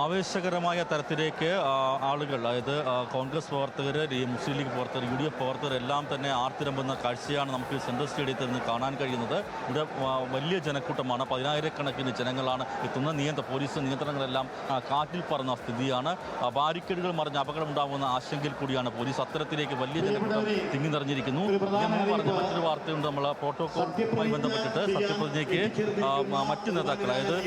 ആവേശകരമായ തരത്തിലേക്ക് ആളുകൾ, അതായത് കോൺഗ്രസ് പ്രവർത്തകർ, മുസ്ലിം ലീഗ് പ്രവർത്തകർ, UDF പ്രവർത്തകർ എല്ലാം തന്നെ ആർത്തിരമ്പുന്ന കാഴ്ചയാണ് നമുക്ക് സെൻട്രൽ സ്റ്റേഡിയത്തിൽ നിന്ന് കാണാൻ കഴിയുന്നത്. ഇവിടെ വലിയ ജനക്കൂട്ടമാണ്, 10,000-കണക്കിന് ജനങ്ങളാണ് എത്തുന്നത്. പോലീസ് നിയന്ത്രണങ്ങളെല്ലാം കാറ്റിൽ പറന്ന സ്ഥിതിയാണ്. ബാരിക്കേഡുകൾ മറിഞ്ഞ് അപകടമുണ്ടാകുന്ന ആശങ്കയിൽ കൂടിയാണ് പോലീസ്. അത്തരത്തിലേക്ക് വലിയ ജനക്കൂട്ടം തിങ്ങി നിറഞ്ഞിരിക്കുന്നു. പറഞ്ഞ മറ്റൊരു വാർത്തയുണ്ട്. നമ്മൾ പ്രോട്ടോകോളുമായി ബന്ധപ്പെട്ടിട്ട് സത്യപ്രതിജ്ഞയ്ക്ക് മറ്റ് നേതാക്കൾ, അതായത്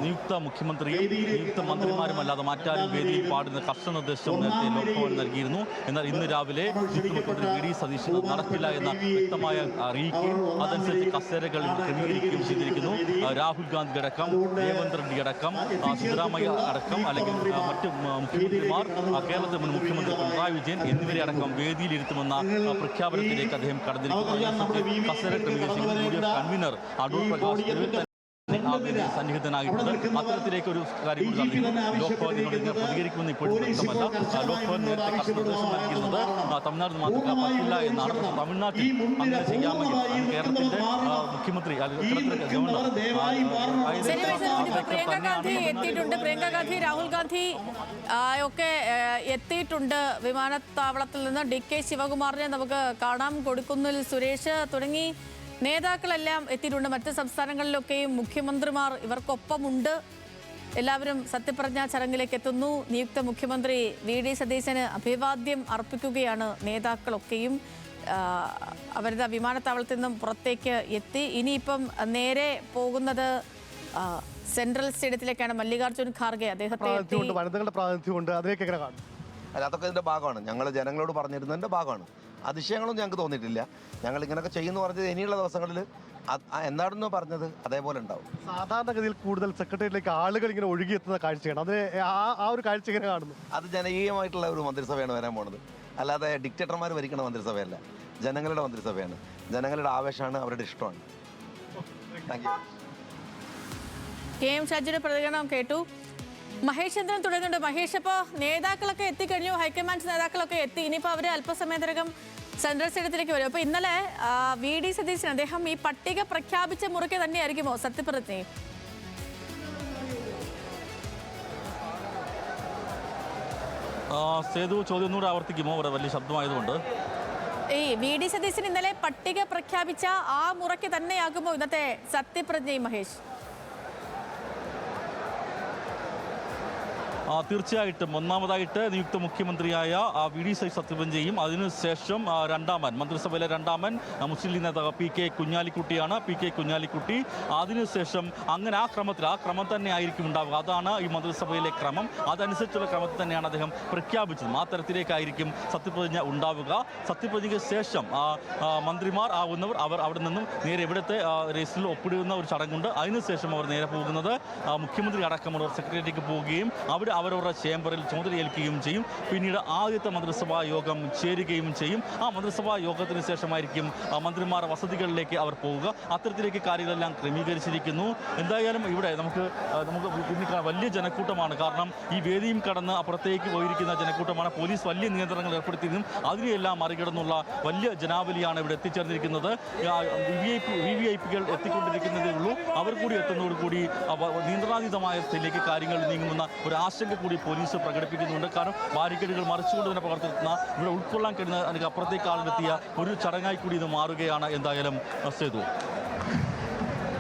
നിയുക്ത മുഖ്യമന്ത്രിയും നിയുക്ത മന്ത്രിമാരുമല്ലാതെ മറ്റാരും വേദിയിൽ പാടുന്ന കർശന നിർദ്ദേശം നേരത്തെ ലോക്ഭവൻ നൽകിയിരുന്നു. എന്നാൽ ഇന്ന് രാവിലെ മുഖ്യമന്ത്രി VD സതീശൻ നടക്കില്ല എന്ന വ്യക്തമായ അറിയിക്കുകയും അതനുസരിച്ച് കസേരകൾ ക്രമീകരിക്കുകയും ചെയ്തിരിക്കുന്നു. രാഹുൽ ഗാന്ധി അടക്കം, രേവന്ത് റെഡ്ഡി അടക്കം, സിദ്ധരാമയ്യ അടക്കം, അല്ലെങ്കിൽ മറ്റ് മുഖ്യമന്ത്രിമാർ, കേരളത്തിലെ മുൻ മുഖ്യമന്ത്രി പിണറായി വിജയൻ എന്നിവരെ അടക്കം വേദിയിലിരുത്തുമെന്ന പ്രഖ്യാപനത്തിലേക്ക് അദ്ദേഹം കടന്നിരിക്കുന്നു. കസേര ക്രമീകരിച്ചിരിക്കുന്നു. കൺവീനർ അടൂർ പ്രകാശ് സന്നിഹിതനായിട്ടുണ്ട്. അത്തരത്തിലേക്ക് ഒരു കാര്യം ലോക്ഭവനോട് പ്രതികരിക്കുമെന്ന് ഇപ്പോഴും വ്യക്തമല്ല. ലോക്ഭവൻ നേരത്തെ കർശന നിർദ്ദേശം നൽകിയിരുന്നത് തമിഴ്നാട് മാതൃക പറ്റില്ല എന്നാണ്. പക്ഷേ തമിഴ്നാട്ടിൽ അങ്ങനെ ചെയ്യാമെങ്കിൽ കേരളത്തിന്റെ മുഖ്യമന്ത്രി ഗവർണർ പ്രിയങ്ക ഗാന്ധി എത്തിയിട്ടുണ്ട്. പ്രിയങ്ക ഗാന്ധി, രാഹുൽ ഗാന്ധി ഒക്കെ എത്തിയിട്ടുണ്ട് വിമാനത്താവളത്തിൽ നിന്ന്. DK ശിവകുമാറിനെ നമുക്ക് കാണാം. കൊടുക്കുന്നിൽ സുരേഷ് തുടങ്ങി നേതാക്കളെല്ലാം എത്തിയിട്ടുണ്ട്. മറ്റ് സംസ്ഥാനങ്ങളിലൊക്കെയും മുഖ്യമന്ത്രിമാർ ഇവർക്കൊപ്പമുണ്ട്. എല്ലാവരും സത്യപ്രതിജ്ഞാ ചടങ്ങിലേക്ക് എത്തുന്നു. നിയുക്ത മുഖ്യമന്ത്രി VD സതീശന് അഭിവാദ്യം അർപ്പിക്കുകയാണ് നേതാക്കളൊക്കെയും. അവരുടെ വിമാനത്താവളത്തിൽ നിന്നും പുറത്തേക്ക് എത്തി. ഇനിയിപ്പം നേരെ പോകുന്നത് സെൻട്രൽ സ്റ്റേഡിയത്തിലേക്കാണ്. മല്ലികാർജ്ജുൻ ഖാർഗെ അദ്ദേഹത്തെ അതൊക്കെ ഇതിന്റെ ഭാഗമാണ്. ഞങ്ങൾ ജനങ്ങളോട് പറഞ്ഞിരുന്നതിന്റെ ഭാഗമാണ്. അതിശയങ്ങളൊന്നും ഞങ്ങൾക്ക് തോന്നിയിട്ടില്ല. ഞങ്ങൾ ഇങ്ങനെയൊക്കെ ചെയ്യുന്നു പറഞ്ഞത് ഇനിയുള്ള ദിവസങ്ങളിൽ എന്താണെന്നോ പറഞ്ഞത് അതേപോലെ ഉണ്ടാവും. സാധാരണഗതിയിൽ കൂടുതൽ സെക്രട്ടേറിയറ്റിലേക്ക് ആളുകൾ ഇങ്ങനെ ഒഴുകിയെത്തുന്ന കാഴ്ചയാണ്. അത് ആ ഒരു കാഴ്ച ഇങ്ങനെ കാണുന്നു. അത് ജനകീയമായിട്ടുള്ള ഒരു മന്ത്രിസഭയാണ് വരാൻ പോണത്. അല്ലാതെ ഡിക്റ്റേറ്റർമാർ ഭരിക്കുന്ന മന്ത്രിസഭയല്ല, ജനങ്ങളുടെ മന്ത്രിസഭയാണ്. ജനങ്ങളുടെ ആവേശമാണ്, അവരുടെ ഇഷ്ടമാണ്. Thank you. KM ഷാജിയുടെ പ്രതികരണം കേട്ടു. മഹേഷ് ചന്ദ്രൻ തുടരുന്നുണ്ട്. മഹേഷ്, ഇപ്പോൾ നേതാക്കളൊക്കെ എത്തിക്കഴിഞ്ഞു, ഹൈക്കമാൻഡ് നേതാക്കളൊക്കെ എത്തി. ഇനിയിപ്പോൾ അവർ അല്പസമയത്തിനകം സെൻട്രൽ സ്റ്റേഡിയത്തിലേക്ക് വരും. അപ്പോൾ ഇന്നലെ VD സതീശൻ അദ്ദേഹം ഈ പട്ടിക പ്രഖ്യാപിച്ച മുറയ്ക്ക് തന്നെയായിരിക്കുമോ സത്യപ്രതിജ്ഞ? സേതു ചോദ്യം ഒന്നുകൂടെ ആവർത്തിക്കുമോ? അവിടെ വലിയ ശബ്ദമായതുകൊണ്ട്. ഈ VD സതീശൻ ഇന്നലെ പട്ടിക പ്രഖ്യാപിച്ച ആ മുറയ്ക്ക് തന്നെയാകുമോ ഇന്നത്തെ സത്യപ്രതിജ്ഞയും മഹേഷ്? തീർച്ചയായിട്ടും ഒന്നാമതായിട്ട് നിയുക്ത മുഖ്യമന്ത്രിയായ VD സത്യപ്രതിജ്ഞ ചെയ്യും. അതിനുശേഷം മന്ത്രിസഭയിലെ രണ്ടാമൻ മുസ്ലിം ലീഗ് നേതാവ് PK കുഞ്ഞാലിക്കുട്ടി. അതിനുശേഷം അങ്ങനെ ആ ക്രമം തന്നെ ആയിരിക്കും ഉണ്ടാവുക. അതാണ് ഈ മന്ത്രിസഭയിലെ ക്രമം. അതനുസരിച്ചുള്ള ക്രമത്തിൽ തന്നെയാണ് അദ്ദേഹം പ്രഖ്യാപിച്ചത്. ആ തരത്തിലേക്കായിരിക്കും സത്യപ്രതിജ്ഞ ഉണ്ടാവുക. സത്യപ്രതിജ്ഞയ്ക്ക് ശേഷം മന്ത്രിമാർ ആവുന്നവർ അവർ അവിടെ നിന്നും നേരെ ഇവിടുത്തെ രജിസ്റ്ററിൽ ഒപ്പിടുന്ന ഒരു ചടങ്ങുണ്ട്. അതിനുശേഷം അവർ നേരെ പോകുന്നത് മുഖ്യമന്ത്രി അടക്കമുള്ളവർ സെക്രട്ടേറിയറ്റിലേക്ക് പോവുകയും അവിടെ അവരവരുടെ ചേംബറിൽ ചുമതലയേൽക്കുകയും ചെയ്യും. പിന്നീട് ആദ്യത്തെ മന്ത്രിസഭാ യോഗം ചേരുകയും ചെയ്യും. ആ മന്ത്രിസഭാ യോഗത്തിന് ശേഷമായിരിക്കും മന്ത്രിമാർ വസതികളിലേക്ക് അവർ പോവുക. അത്തരത്തിലേക്ക് കാര്യങ്ങളെല്ലാം ക്രമീകരിച്ചിരിക്കുന്നു. എന്തായാലും ഇവിടെ നമുക്ക് പിന്നെ വലിയ ജനക്കൂട്ടമാണ്. കാരണം ഈ വേദിയും കടന്ന് അപ്പുറത്തേക്ക് പോയിരിക്കുന്ന ജനക്കൂട്ടമാണ്. പോലീസ് വലിയ നിയന്ത്രണങ്ങൾ ഏർപ്പെടുത്തിയതും അതിനെയെല്ലാം മറികടന്നുള്ള വലിയ ജനാവലിയാണ് ഇവിടെ എത്തിച്ചേർന്നിരിക്കുന്നത്. VVIPകൾ എത്തിക്കൊണ്ടിരിക്കുന്നതേ ഉള്ളൂ. അവർ കൂടി എത്തുന്നതോടുകൂടി നിയന്ത്രണാതീതമായ സ്ഥലത്തേക്ക് കാര്യങ്ങൾ നീങ്ങുമെന്ന ഒരു ആശങ്ക കൂടി പോലീസ് പ്രകടിപ്പിക്കുന്നുണ്ട്. കാരണം ബാരിക്കേഡുകൾ മറിച്ചുകൊണ്ട് തന്നെ പ്രവർത്തിക്കുന്ന ഇവിടെ ഉൾക്കൊള്ളാൻ കഴിയുന്ന അതിന് അപ്പുറത്തേക്ക് ആളിലെത്തിയ ഒരു ചടങ്ങായി കൂടി ഇത് മാറുകയാണ്. എന്തായാലും സേതു.